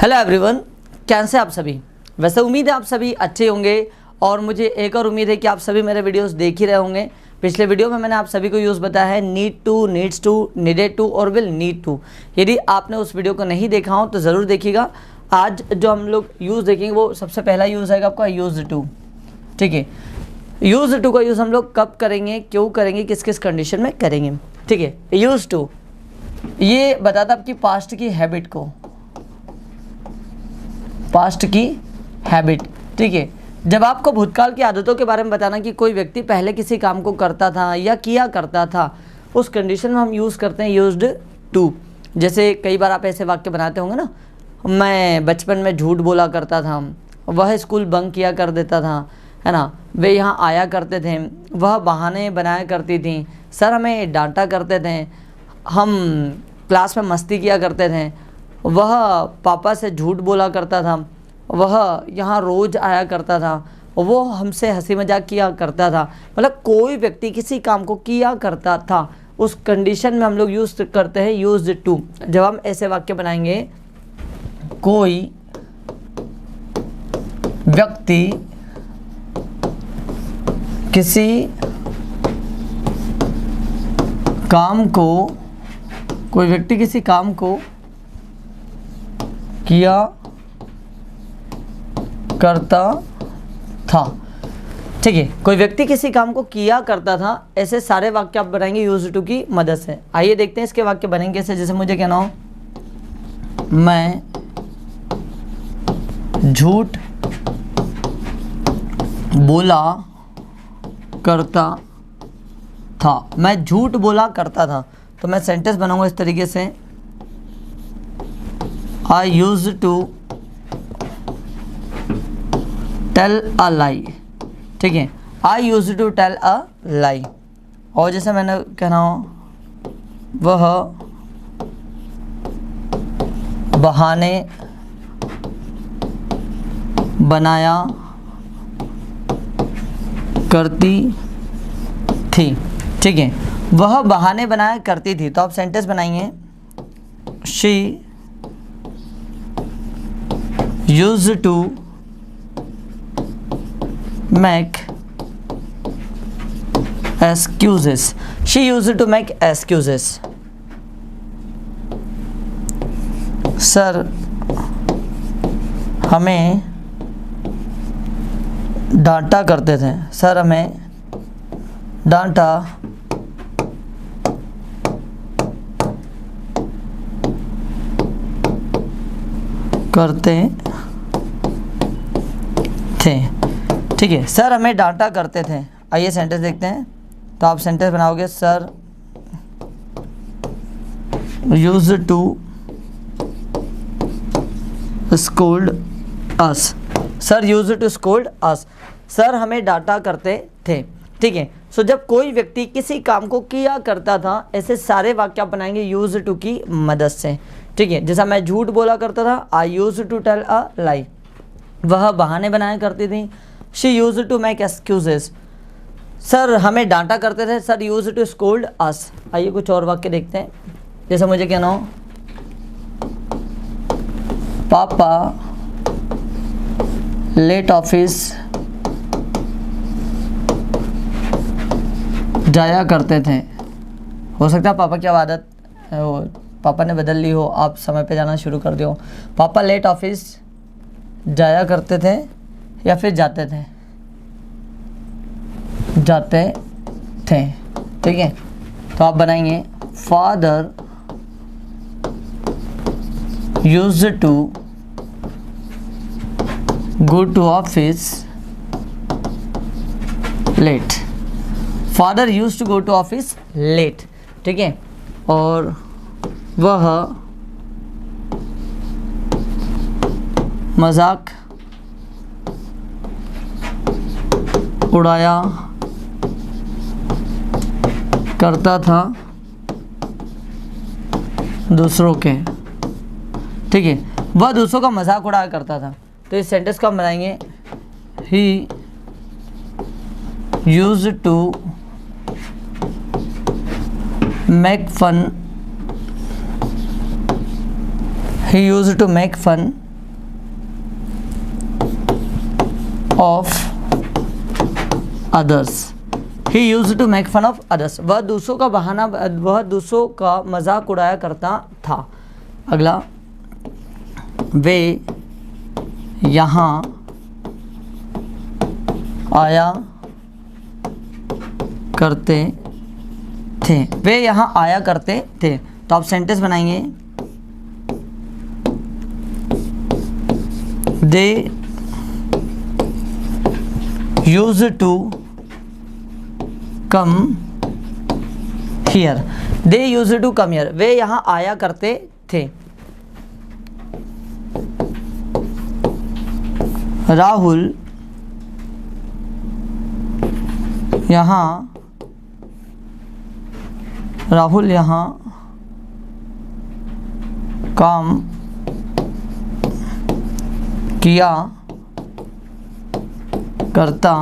Hello everyone, कैसे आप सभी। वैसे उम्मीद है आप सभी अच्छे होंगे और मुझे एक और उम्मीद है कि आप सभी मेरे वीडियोस देख ही रहे होंगे। पिछले वीडियो में मैंने आप सभी को यूज़ बताया है need to, needs to, needed to और विल नीड टू। यदि आपने उस वीडियो को नहीं देखा हो तो ज़रूर देखिएगा। आज जो हम लोग यूज़ देखेंगे वो सबसे पहला यूज़ आएगा आपका यूज़ टू। ठीक है, यूज़ टू का यूज़ हम लोग कब करेंगे, क्यों करेंगे, किस किस कंडीशन में करेंगे। ठीक है, यूज़ टू ये बताता आपकी पास्ट की हैबिट को, पास्ट की हैबिट। ठीक है, जब आपको भूतकाल की आदतों के बारे में बताना कि कोई व्यक्ति पहले किसी काम को करता था या किया करता था, उस कंडीशन में हम यूज़ करते हैं यूज्ड टू। जैसे कई बार आप ऐसे वाक्य बनाते होंगे ना, मैं बचपन में झूठ बोला करता था, वह स्कूल बंक किया कर देता था, है ना, वे यहाँ आया करते थे, वह बहाने बनाया करती थी, सर हमें डांटा करते थे, हम क्लास में मस्ती किया करते थे, वह पापा से झूठ बोला करता था, वह यहाँ रोज़ आया करता था, वो हमसे हंसी मजाक किया करता था। मतलब कोई व्यक्ति किसी काम को किया करता था, उस कंडीशन में हम लोग यूज़ करते हैं यूज्ड टू। जब हम ऐसे वाक्य बनाएंगे, कोई व्यक्ति किसी काम को, कोई व्यक्ति किसी काम को किया करता था। ठीक है, कोई व्यक्ति किसी काम को किया करता था, ऐसे सारे वाक्य आप बनाएंगे यूज्ड टू की मदद से। आइए देखते हैं इसके वाक्य बनेंगे कैसे। जैसे मुझे कहना हो, मैं झूठ बोला करता था। मैं झूठ बोला करता था, तो मैं सेंटेंस बनाऊंगा इस तरीके से, I used to tell a lie। ठीक है, I used to tell a lie। और जैसे मैंने कहना हो, वह बहाने बनाया करती थी। ठीक है, वह बहाने बनाया करती थी, तो आप सेंटेंस बनाएंगे, she used to make excuses। she used to make excuses। Sir हमें डांटा करते थे, सर हमें डांटा करते थे। ठीक है, सर हमें डांटा करते थे। आइए सेंटेंस देखते हैं। तो आप सेंटेंस बनाओगे, sir used to scold us. Sir used to scold us, sir हमें डांटा करते थे। ठीक है, सो जब कोई व्यक्ति किसी काम को किया करता था, ऐसे सारे वाक्य आप बनाएंगे यूज्ड टू की मदद से। ठीक है, जैसा मैं झूठ बोला करता था, I used to tell a lie. वह बहाने बनाया करती थी, she used to make excuses. Sir हमें डांटा करते थे, sir used to scold us. आइए कुछ और वाक्य देखते हैं। जैसे मुझे कहना हो, पापा लेट ऑफिस जाया करते थे। हो सकता है पापा की आदत वो पापा ने बदल ली हो, आप समय पे जाना शुरू कर दियो। पापा लेट ऑफिस जाया करते थे या फिर जाते थे, जाते थे। ठीक है, तो आप बनाएंगे, father used to go to office late. Father used to go to office late. ठीक है, और वह मजाक उड़ाया करता था दूसरों के। ठीक है, वह दूसरों का मजाक उड़ाया करता था। तो इस सेंटेंस को हम बनाएंगे, he used to make fun he used to make fun of others, he used to make fun of others, वह दूसरों का बहाना, वह दूसरों का मजाक उड़ाया करता था। अगला, वे यहाँ आया करते थे, वे यहाँ आया करते थे। तो आप सेंटेंस बनाएंगे, they use to come here, they use to come here, वे यहाँ आया करते थे। राहुल यहाँ काम किया करता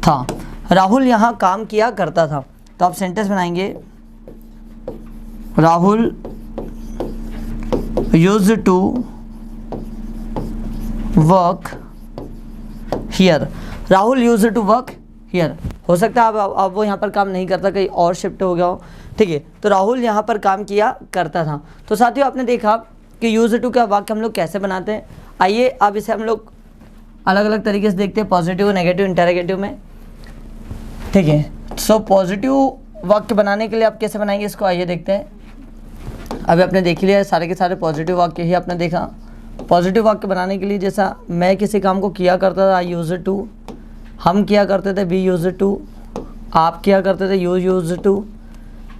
था, राहुल यहाँ काम किया करता था। तो आप सेंटेंस बनाएंगे, Rahul use to work here, Rahul use to work here. हो सकता है अब वो यहाँ पर काम नहीं करता, कहीं और शिफ्ट हो गया हो, ठीक है। तो राहुल यहाँ पर काम किया करता था। तो साथियों, आपने देखा कि यूज टू का वाक्य हम लोग कैसे बनाते हैं। आइए अब इसे हम लोग अलग अलग तरीके से देखते हैं, पॉजिटिव, नेगेटिव, इंटरोगेटिव में, ठीक है। सो पॉजिटिव वाक्य बनाने के लिए आप कैसे बनाएंगे इसको, आइए देखते हैं। अभी आपने देख लिया सारे के सारे पॉजिटिव वाक्य ही आपने देखा। पॉजिटिव वाक्य बनाने के लिए, जैसा मैं किसी काम को किया करता था, आई यूज टू, हम किया करते थे, वी यूज टू, आप किया करते थे, यू यूज टू,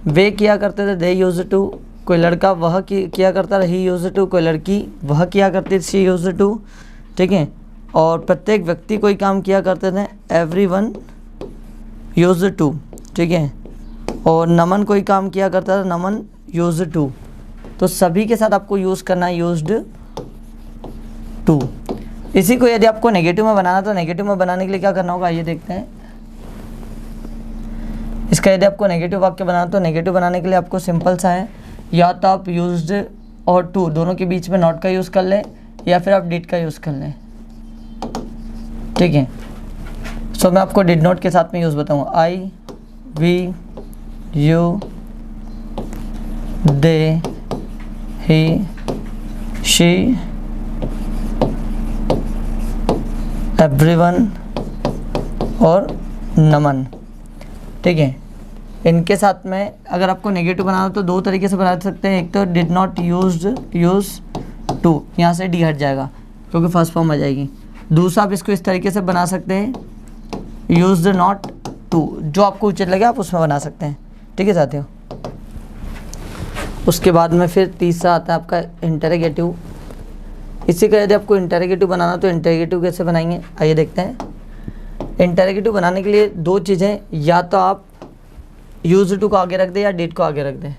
वे किया करते थे, दे यूज टू, कोई लड़का वह किया करता था, ही यूज टू, कोई लड़की वह किया करती थी, शी यूज टू, ठीक है। और प्रत्येक व्यक्ति कोई काम किया करते थे, एवरीवन यूज टू, ठीक है। और नमन कोई काम किया करता था, नमन यूज टू। तो सभी के साथ आपको यूज़ करना है यूज्ड टू। इसी को यदि आपको नेगेटिव में बनाना, तो नेगेटिव में बनाने के लिए क्या करना होगा, ये देखते हैं। इसका यदि आपको नेगेटिव वाक्य बनाना, तो नेगेटिव बनाने के लिए आपको सिंपल सा है, या तो आप यूज्ड और टू दोनों के बीच में नॉट का यूज़ कर लें, या फिर आप डिड का यूज़ कर लें, ठीक है। सो मैं आपको डिड नॉट के साथ में यूज़ बताऊँगा, I, we, you, they, he, she, everyone और नमन, ठीक है। इनके साथ में अगर आपको नेगेटिव बनाना तो दो तरीके से बना सकते हैं। एक तो डिड नॉट यूज टू, यहाँ से डी हट जाएगा क्योंकि फर्स्ट फॉर्म आ जाएगी। दूसरा आप इसको इस तरीके से बना सकते हैं, यूज नॉट टू, जो आपको उचित लगे आप उसमें बना सकते हैं, ठीक है साथियों। उसके बाद में फिर तीसरा आता है आपका इंटरोगेटिव। इसी का यदि आपको इंटरोगेटिव बनाना, तो इंटरोगेटिव कैसे बनाएंगे, आइए देखते हैं। इंटरोगेटिव बनाने के लिए दो चीज़ें, या तो आप यूज टू को आगे रख दें या डिड को आगे रख दें।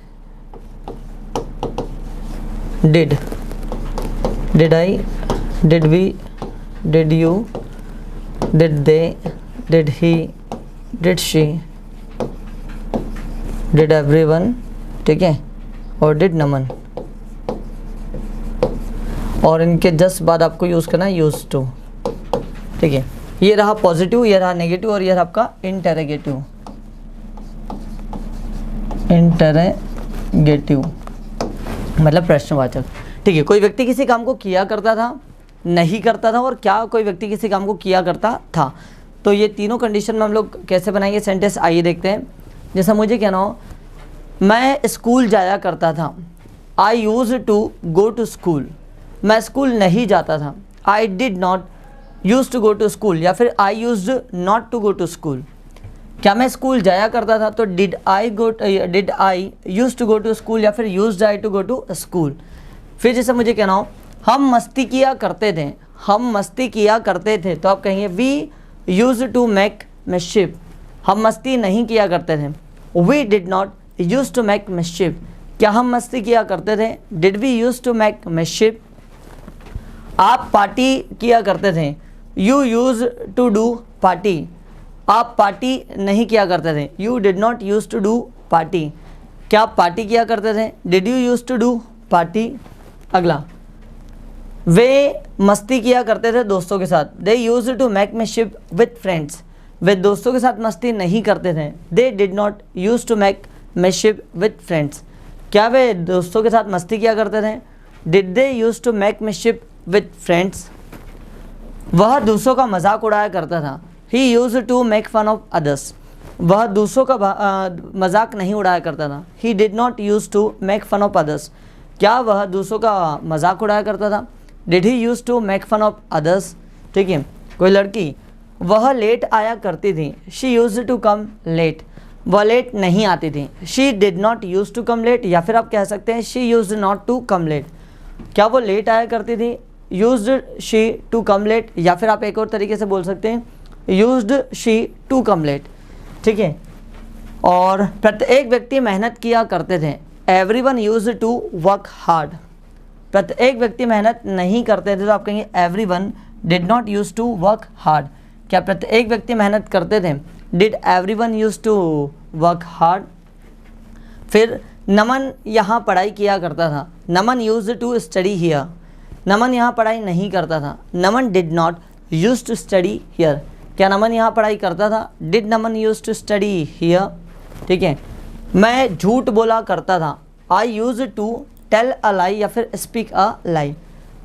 Did I, did we, did you, did they, did he, did she, did everyone, ठीक है, और डिड नमन। और इनके जस्ट बाद आपको यूज़ करना है यूज टू, ठीक है। ये रहा पॉजिटिव, ये रहा नेगेटिव, और ये रहा आपका इंटरोगेटिव। इंटरोगेटिव मतलब प्रश्नवाचक, ठीक है। कोई व्यक्ति किसी काम को किया करता था, नहीं करता था, और क्या कोई व्यक्ति किसी काम को किया करता था। तो ये तीनों कंडीशन में हम लोग कैसे बनाएंगे सेंटेंस, आइए देखते हैं। जैसा मुझे कहना हो, मैं स्कूल जाया करता था, I use to go to school, मैं स्कूल नहीं जाता था, I did not use to go to school, या फिर I use not to go to school. क्या मैं स्कूल जाया करता था, तो did I use to go to school, या फिर used I to go to school. फिर जैसे मुझे कहना हो, हम मस्ती किया करते थे, हम मस्ती किया करते थे, तो आप कहेंगे we use to make mischief, हम मस्ती नहीं किया करते थे। We did not use to make mischief, क्या हम मस्ती किया करते थे, did we use to make mischief. आप पार्टी किया करते थे, you use to do party, आप पार्टी नहीं किया करते थे, you did not use to do party. क्या आप पार्टी किया करते थे, did you use to do party. अगला, वे मस्ती किया करते थे दोस्तों के साथ। They use to make mischief with friends. वे दोस्तों के साथ मस्ती नहीं करते थे। They did not use to make mischief with friends. क्या वे दोस्तों के साथ मस्ती किया करते थे? Did they use to make mischief with friends. वह दूसरों का मजाक उड़ाया करता था। He use to make fun of others. वह दूसरों का मजाक नहीं उड़ाया करता था। He did not use to make fun of others. क्या वह दूसरों का मजाक उड़ाया करता था? Did he use to make fun of others. ठीक है। कोई लड़की, वह लेट आया करती थी। She use to come late. वह लेट नहीं आती थी। She did not use to come late, या फिर आप कह सकते हैं she use not to come late. क्या वो लेट आया करती थी? Used she to come late, या फिर आप एक और तरीके से बोल सकते हैं used she to come late. ठीक है। और प्रत्येक व्यक्ति मेहनत किया करते थे। Everyone used to work hard. प्रत्येक व्यक्ति मेहनत नहीं करते थे, तो आप कहेंगे everyone did not use to work hard. क्या प्रत्येक व्यक्ति मेहनत करते थे? Did everyone use to work hard. फिर नमन यहाँ पढ़ाई किया करता था। Naman use to study here. Naman यहाँ पढ़ाई नहीं करता था। Naman did not use to study here. क्या नमन यहाँ पढ़ाई करता था? Did Naman use to study here. ठीक है। मैं झूठ बोला करता था। I use to tell a lie, या फिर स्पीक अ लाई।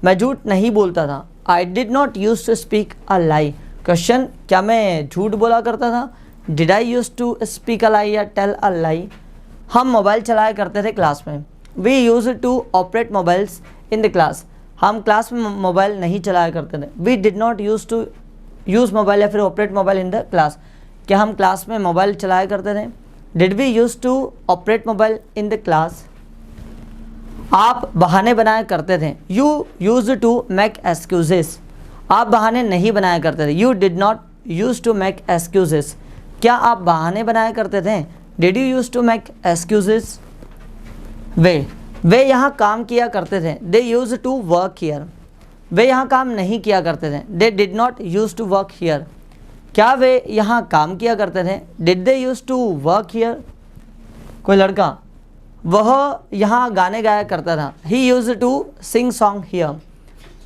मैं झूठ नहीं बोलता था। I did not use to speak a lie. Question, क्या मैं झूठ बोला करता था? Did I use to speak a lie या टेल अ लाई। हम मोबाइल चलाया करते थे क्लास में। We use to operate mobiles in the class. हम क्लास में मोबाइल नहीं चलाया करते थे। We did not use to use mobile या फिर operate mobile in the class. क्या हम क्लास में मोबाइल चलाया करते थे? Did we use to operate mobile in the class. आप बहाने बनाया करते थे। You use to make excuses. आप बहाने नहीं बनाया करते थे। You did not use to make excuses. क्या आप बहाने बनाया करते थे? Did you use to make excuses. वे यहाँ काम किया करते थे। They use to work here. वे यहाँ काम नहीं किया करते थे। They did not use to work here. क्या वे यहाँ काम किया करते थे? Did they use to work here. कोई लड़का, वह यहाँ गाने गाया करता था। He use to sing song here.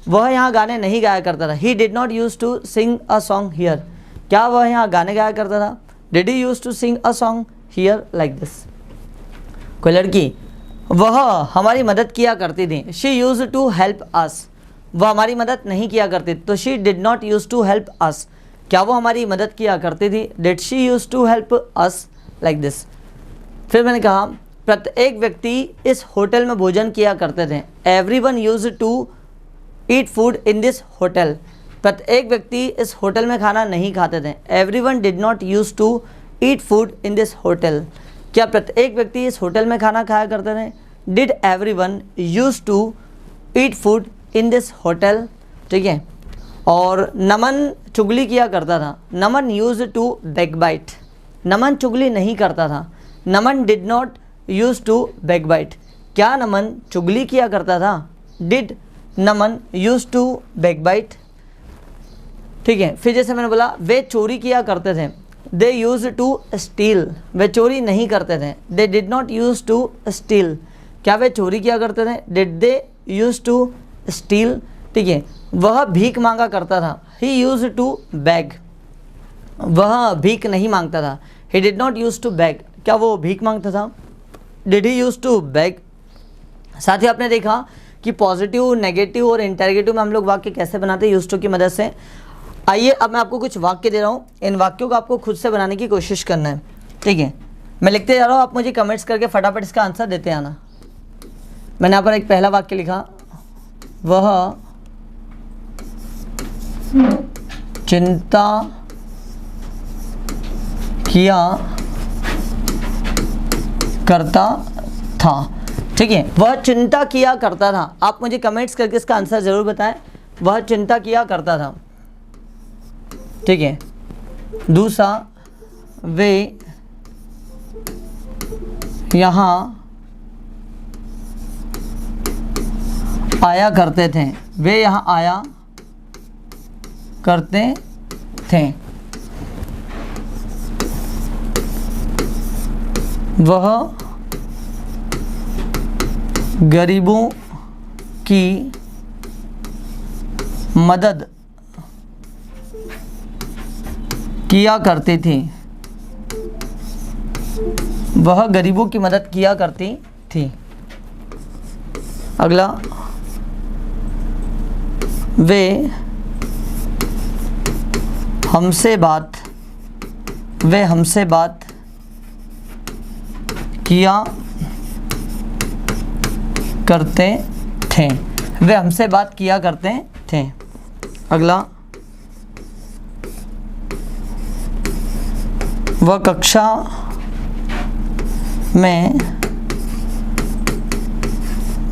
वह यहाँ गाने नहीं गाया करता था। He did not use to sing a song here. क्या वह यहाँ गाने गाया करता था? Did he use to sing a song here like this. कोई लड़की, वह हमारी मदद किया करती थी। She use to help us. वह हमारी मदद नहीं किया करती, तो she did not use to help us. क्या वो हमारी मदद किया करती थी? Did she use to help us like this. फिर मैंने कहा प्रत्येक व्यक्ति इस होटल में भोजन किया करते थे। Everyone use to eat food in this hotel. प्रत्येक व्यक्ति इस होटल में खाना नहीं खाते थे। Everyone did not use to eat food in this hotel. क्या प्रत्येक व्यक्ति इस होटल में खाना खाया करते थे? Did everyone use to eat food in this hotel. ठीक है। और नमन चुगली किया करता था। Naman use to backbite. Naman चुगली नहीं करता था। Naman did not use to backbite. क्या नमन चुगली किया करता था? Did Naman use to backbite. ठीक है। फिर जैसे मैंने बोला वे चोरी किया करते थे। They use to steal. वे चोरी नहीं करते थे। They did not use to steal. क्या वे चोरी किया करते थे? Did they use to steal. ठीक है। वह भीख मांगा करता था। He use to beg. वह भीख नहीं मांगता था। He did not use to beg. क्या वो भीख मांगता था? Did he use to beg. साथ ही आपने देखा कि पॉजिटिव, नेगेटिव और इंटरोगेटिव में हम लोग वाक्य कैसे बनाते हैं यूज टू की मदद से। आइए अब मैं आपको कुछ वाक्य दे रहा हूँ। इन वाक्यों को आपको खुद से बनाने की कोशिश करना है। ठीक है। मैं लिखते जा रहा हूँ, आप मुझे कमेंट्स करके फटाफट इसका आंसर देते आना। मैंने यहाँ पर एक पहला वाक्य लिखा, वह चिंता किया करता था। ठीक है। वह चिंता किया करता था। आप मुझे कमेंट्स करके इसका आंसर ज़रूर बताएं। वह चिंता किया करता था। ठीक है। दूसरा, वे यहाँ आया करते थे। वे यहाँ आया करते थे। वह गरीबों की मदद किया करती थी। वह गरीबों की मदद किया करती थी। अगला, वे हमसे बात किया करते थे। वे हमसे बात किया करते थे। अगला, वह कक्षा में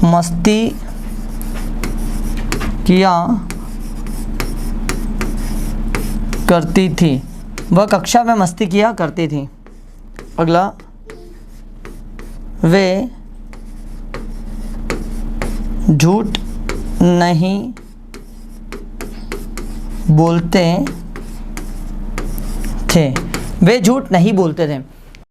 मस्ती किया करती थी। वह कक्षा में मस्ती किया करती थी। अगला, वे झूठ नहीं बोलते थे। वे झूठ नहीं बोलते थे।